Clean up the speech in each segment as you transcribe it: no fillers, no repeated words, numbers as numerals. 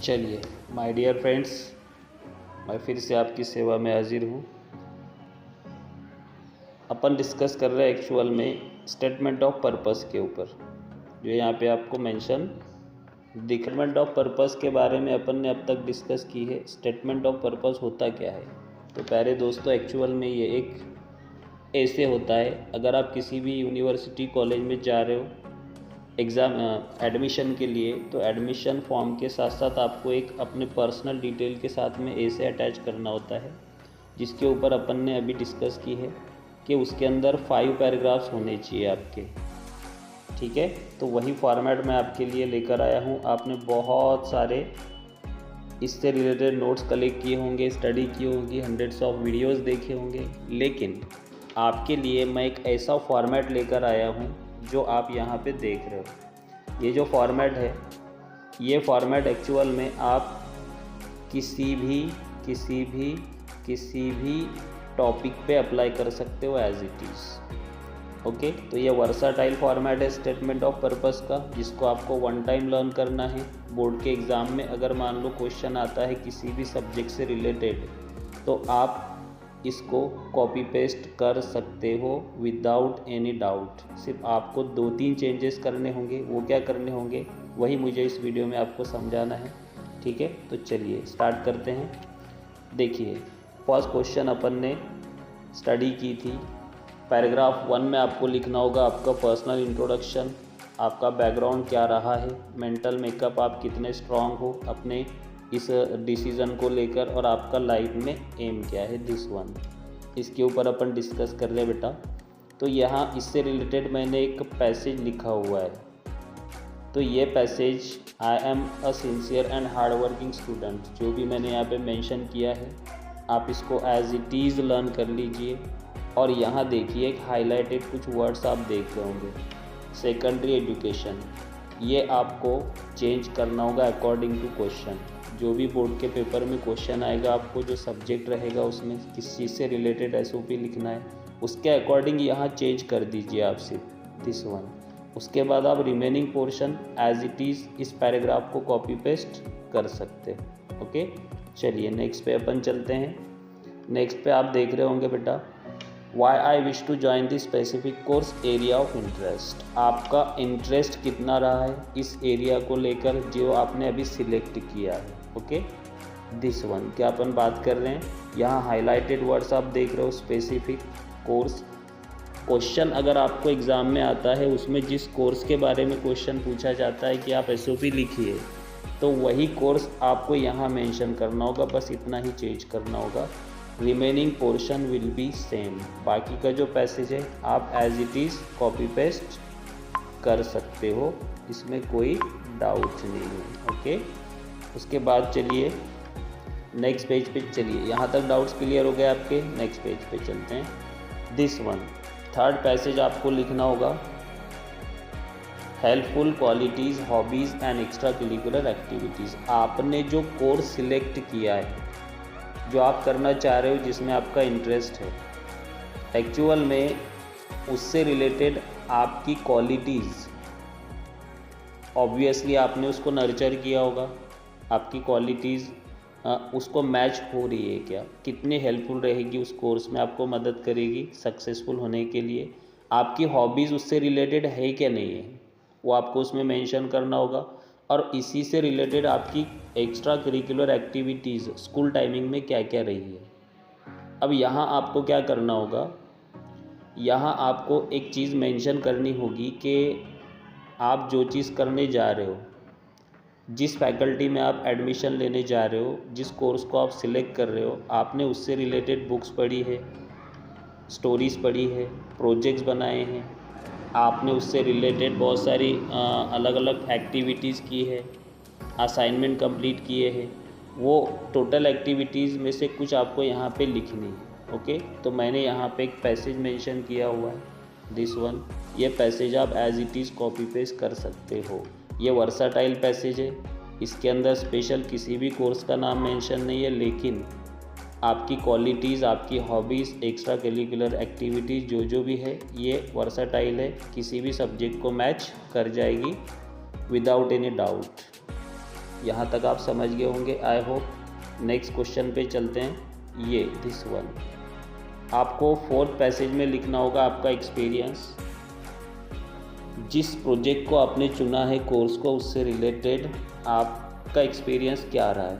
चलिए my dear friends, मैं फिर से आपकी सेवा में हाजिर हूँ। अपन डिस्कस कर रहे हैं एक्चुअल में स्टेटमेंट ऑफ पर्पस के ऊपर, जो यहाँ पे आपको मेंशन स्टेटमेंट ऑफ पर्पस के बारे में अपन ने अब तक डिस्कस की है। स्टेटमेंट ऑफ पर्पस होता क्या है? तो प्यारे दोस्तों, एक्चुअल में ये एक ऐसे होता है, अगर आप किसी भी यूनिवर्सिटी कॉलेज में जा रहे हो एग्ज़ाम एडमिशन के लिए, तो एडमिशन फॉर्म के साथ साथ आपको एक अपने पर्सनल डिटेल के साथ में ऐसे अटैच करना होता है, जिसके ऊपर अपन ने अभी डिस्कस की है कि उसके अंदर 5 पैराग्राफ्स होने चाहिए आपके। ठीक है, तो वही फॉर्मेट मैं आपके लिए लेकर आया हूँ। आपने बहुत सारे इससे रिलेटेड नोट्स कलेक्ट किए होंगे, स्टडी की होगी, हंड्रेड्स ऑफ वीडियोस देखे होंगे, लेकिन आपके लिए मैं एक ऐसा फॉर्मेट लेकर आया हूँ जो आप यहाँ पे देख रहे हो। ये जो फॉर्मेट है, ये फॉर्मेट एक्चुअल में आप किसी भी टॉपिक पे अप्लाई कर सकते हो एज इट इज़। ओके, तो ये वर्साटाइल फॉर्मेट है स्टेटमेंट ऑफ पर्पस का, जिसको आपको वन टाइम लर्न करना है। बोर्ड के एग्ज़ाम में अगर मान लो क्वेश्चन आता है किसी भी सब्जेक्ट से रिलेटेड, तो आप इसको कॉपी पेस्ट कर सकते हो विदाउट एनी डाउट। सिर्फ आपको 2-3 चेंजेस करने होंगे। वो क्या करने होंगे, वही मुझे इस वीडियो में आपको समझाना है। ठीक है, तो चलिए स्टार्ट करते हैं। देखिए, फर्स्ट क्वेश्चन अपन ने स्टडी की थी। पैराग्राफ 1 में आपको लिखना होगा आपका पर्सनल इंट्रोडक्शन, आपका बैकग्राउंड क्या रहा है, मेंटल मेकअप आप कितने स्ट्रांग हो अपने इस डिसीज़न को लेकर, और आपका लाइफ में एम क्या है, दिस वन। इसके ऊपर अपन डिस्कस कर रहे हैं बेटा। तो यहाँ इससे रिलेटेड मैंने एक पैसेज लिखा हुआ है। तो ये passage, I am a sincere and hard working student, जो भी मैंने यहाँ पे मेंशन किया है, आप इसको एज इट इज़ लर्न कर लीजिए। और यहाँ देखिए एक हाईलाइटेड कुछ वर्ड्स आप देख रहे होंगे, सेकेंडरी एजुकेशन, ये आपको चेंज करना होगा अकॉर्डिंग टू क्वेश्चन। जो भी बोर्ड के पेपर में क्वेश्चन आएगा, आपको जो सब्जेक्ट रहेगा उसमें किस चीज़ से रिलेटेड एसओपी लिखना है, उसके अकॉर्डिंग यहाँ चेंज कर दीजिए आप सिर्फ दिस वन। उसके बाद आप remaining portion as it is इस पैराग्राफ को कॉपी पेस्ट कर सकते हैं। ओके, चलिए नेक्स्ट पे अपन चलते हैं। नेक्स्ट पे आप देख रहे होंगे बेटा, why I wish to join the specific course area of interest. आपका इंटरेस्ट कितना रहा है इस एरिया को लेकर जो आपने अभी सिलेक्ट किया है। ओके, दिस वन क्या अपन बात कर रहे हैं, यहाँ हाईलाइटेड वर्ड्स आप देख रहे हो, स्पेसिफिक कोर्स। क्वेश्चन अगर आपको एग्ज़ाम में आता है, उसमें जिस कोर्स के बारे में क्वेश्चन पूछा जाता है कि आप एसओपी लिखिए, तो वही कोर्स आपको यहाँ मेंशन करना होगा, बस इतना ही चेंज करना होगा। Remaining portion will be same. बाकी का जो पैसेज है आप as it is copy paste कर सकते हो, इसमें कोई डाउट नहीं है। ओके, उसके बाद चलिए नेक्स्ट पेज पे चलिए। यहाँ तक डाउट्स क्लियर हो गए आपके, नेक्स्ट पेज पे चलते हैं। दिस वन, थर्ड पैसेज आपको लिखना होगा, helpful qualities, hobbies and extra curricular activities. आपने जो कोर्स सिलेक्ट किया है, जो आप करना चाह रहे हो, जिसमें आपका इंटरेस्ट है, एक्चुअल में उससे रिलेटेड आपकी क्वालिटीज़, ऑब्वियसली आपने उसको नर्चर किया होगा। आपकी क्वालिटीज़ उसको मैच हो रही है क्या, कितनी हेल्पफुल रहेगी उस कोर्स में, आपको मदद करेगी सक्सेसफुल होने के लिए। आपकी हॉबीज़ उससे रिलेटेड है क्या नहीं है, वो आपको उसमें मेंशन करना होगा। और इसी से रिलेटेड आपकी extra curricular activities school timing में क्या क्या रही है। अब यहाँ आपको क्या करना होगा, यहाँ आपको एक चीज़ मेंशन करनी होगी कि आप जो चीज़ करने जा रहे हो, जिस फैकल्टी में आप एडमिशन लेने जा रहे हो, जिस कोर्स को आप सिलेक्ट कर रहे हो, आपने उससे रिलेटेड बुक्स पढ़ी है, स्टोरीज़ पढ़ी है, प्रोजेक्ट्स बनाए हैं, आपने उससे रिलेटेड बहुत सारी अलग अलग एक्टिविटीज़ की है, असाइनमेंट कंप्लीट किए हैं। वो टोटल एक्टिविटीज़ में से कुछ आपको यहाँ पे लिखनी है। ओके, तो मैंने यहाँ पे एक पैसेज मेंशन किया हुआ है, दिस वन। ये पैसेज आप as it is copy paste कर सकते हो। ये वर्साटाइल पैसेज है, इसके अंदर स्पेशल किसी भी कोर्स का नाम मेंशन नहीं है, लेकिन आपकी क्वालिटीज़, आपकी हॉबीज़, एक्स्ट्रा करिकुलर एक्टिविटीज़ जो भी है, ये वर्साटाइल है, किसी भी सब्जेक्ट को मैच कर जाएगी विदाउट एनी डाउट। यहाँ तक आप समझ गए होंगे आई होप। नेक्स्ट क्वेश्चन पे चलते हैं। ये दिस वन आपको 4th पैसेज में लिखना होगा आपका एक्सपीरियंस। जिस प्रोजेक्ट को आपने चुना है कोर्स को, उससे रिलेटेड आपका एक्सपीरियंस क्या रहा है,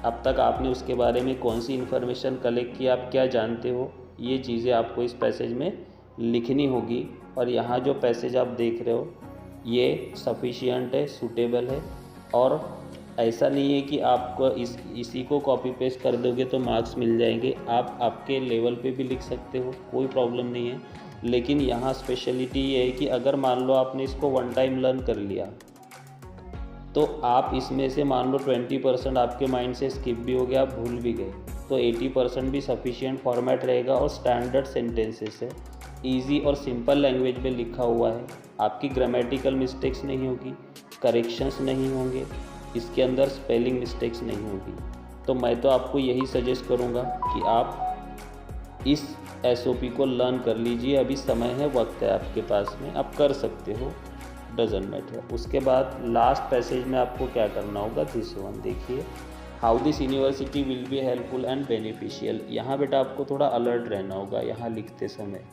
अब तक आपने उसके बारे में कौन सी इन्फॉर्मेशन कलेक्ट की, आप क्या जानते हो, ये चीज़ें आपको इस पैसेज में लिखनी होगी। और यहाँ जो पैसेज आप देख रहे हो ये सफिशिएंट है, सूटेबल है, और ऐसा नहीं है कि आपको इसी को कॉपी पेस्ट कर दोगे तो मार्क्स मिल जाएंगे। आप आपके लेवल पे भी लिख सकते हो, कोई प्रॉब्लम नहीं है। लेकिन यहाँ स्पेशलिटी ये है कि अगर मान लो आपने इसको 1 टाइम लर्न कर लिया तो आप इसमें से मान लो 20% आपके माइंड से स्किप भी हो गया, आप भूल भी गए, तो 80% भी सफिशिएंट फॉर्मेट रहेगा और स्टैंडर्ड सेंटेंसेस है, इजी और सिंपल लैंग्वेज में लिखा हुआ है। आपकी ग्रामेटिकल मिस्टेक्स नहीं होगी, करेक्शंस नहीं होंगे, इसके अंदर स्पेलिंग मिस्टेक्स नहीं होगी। तो मैं तो आपको यही सजेस्ट करूँगा कि आप इस SOP को लर्न कर लीजिए। अभी समय है, वक्त है आपके पास में, आप कर सकते हो, डजंट मैटर। उसके बाद लास्ट पैसेज में आपको क्या करना होगा, दिस वन देखिए, how this university will be helpful and beneficial. यहाँ बेटा आपको थोड़ा अलर्ट रहना होगा यहाँ लिखते समय।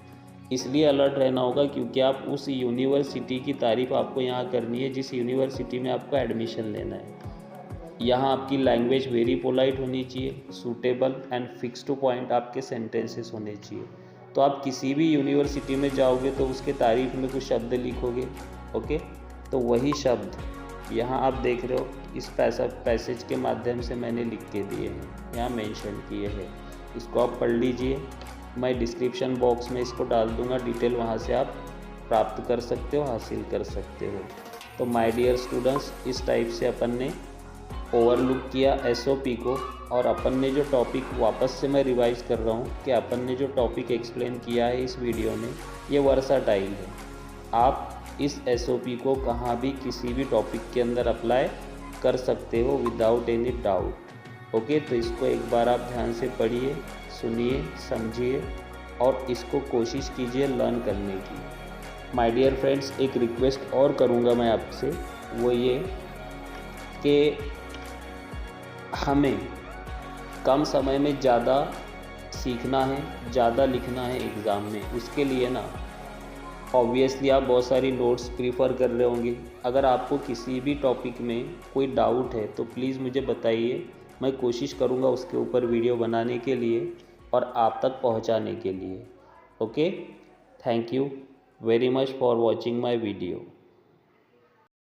इसलिए अलर्ट रहना होगा क्योंकि आप उस यूनिवर्सिटी की तारीफ़ आपको यहाँ करनी है जिस यूनिवर्सिटी में आपको एडमिशन लेना है। यहाँ आपकी लैंग्वेज वेरी पोलाइट होनी चाहिए, suitable and fix two point आपके सेंटेंसेस होने चाहिए। तो आप किसी भी यूनिवर्सिटी में जाओगे तो उसके तारीफ़ में कुछ शब्द लिखोगे, ओके, तो वही शब्द यहाँ आप देख रहे हो इस पैसेज के माध्यम से मैंने लिख के दिए हैं, यहाँ मेंशन किए हैं। इसको आप पढ़ लीजिए, मैं डिस्क्रिप्शन बॉक्स में इसको डाल दूँगा, डिटेल वहाँ से आप प्राप्त कर सकते हो, हासिल कर सकते हो। तो माय डियर स्टूडेंट्स, इस टाइप से अपन ने ओवरलुक किया SOP को, और अपन ने जो टॉपिक, वापस से मैं रिवाइज कर रहा हूँ कि अपन ने जो टॉपिक एक्सप्लेन किया है इस वीडियो में ये वर्साटाइल है। आप इस SOP को कहाँ भी किसी भी टॉपिक के अंदर अप्लाई कर सकते हो विदाउट एनी डाउट, ओके। तो इसको एक बार आप ध्यान से पढ़िए, सुनिए, समझिए और इसको कोशिश कीजिए लर्न करने की। माय डियर फ्रेंड्स, एक रिक्वेस्ट और करूँगा मैं आपसे, वो ये कि हमें कम समय में ज़्यादा सीखना है, ज़्यादा लिखना है एग्ज़ाम में। उसके लिए ना ऑब्वियसली आप बहुत सारी नोट्स प्रीफर कर रहे होंगे। अगर आपको किसी भी टॉपिक में कोई डाउट है तो प्लीज़ मुझे बताइए, मैं कोशिश करूँगा उसके ऊपर वीडियो बनाने के लिए और आप तक पहुँचाने के लिए, okay. Thank you very much for watching my video.